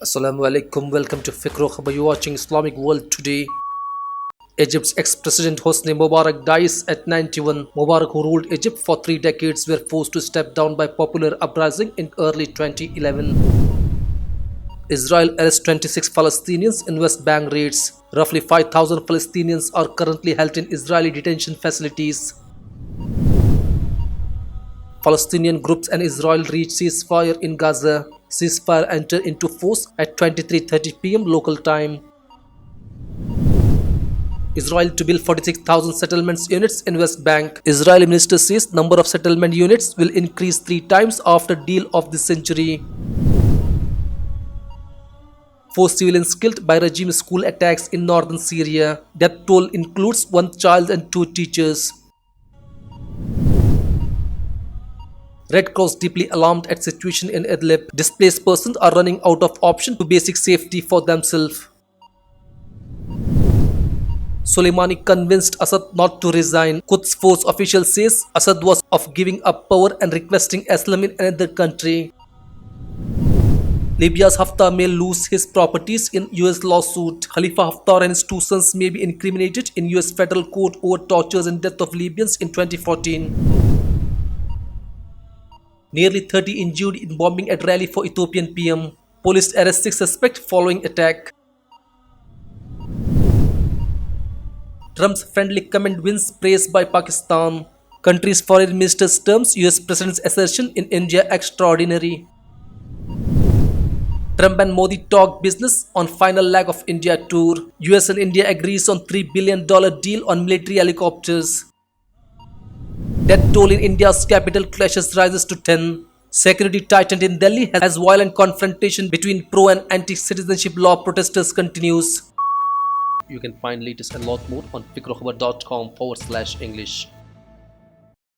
Assalamu alaikum, welcome to Fikro Khabar. You're watching Islamic World Today. Egypt's ex-president Hosni Mubarak dies at 91. Mubarak, who ruled Egypt for 3 decades, were forced to step down by popular uprising in early 2011. Israel arrests 26 Palestinians in West Bank raids. Roughly 5,000 Palestinians are currently held in Israeli detention facilities. Palestinian groups and Israel reach ceasefire in Gaza. Ceasefire entered into force at 23:30 p.m. local time. Israel to build 46,000 settlements units in West Bank. Israeli minister says number of settlement units will increase 3 times after deal of the century. 4 civilians killed by regime school attacks in northern Syria. Death toll includes 1 child and 2 teachers. Red Cross deeply alarmed at situation in Idlib. Displaced persons are running out of option to basic safety for themselves. Soleimani convinced Assad not to resign. Quds Force official says Assad was of giving up power and requesting asylum in another country. Libya's Haftar may lose his properties in US lawsuit. Khalifa Haftar and his 2 sons may be incriminated in US federal court over tortures and death of Libyans in 2014. Nearly 30 injured in bombing at rally for Ethiopian PM. Police arrest 6 suspects following attack. Trump's friendly comment wins praise by Pakistan. Country's foreign minister's terms US president's assertion in India extraordinary. Trump and Modi talk business on final leg of India tour. US and India agrees on $3 billion deal on military helicopters. Death toll in India's capital clashes rises to 10. Security tightened in Delhi as violent confrontation between pro and anti-citizenship law protesters continues. You can find latest and lot more on fikrokhbar.com/English.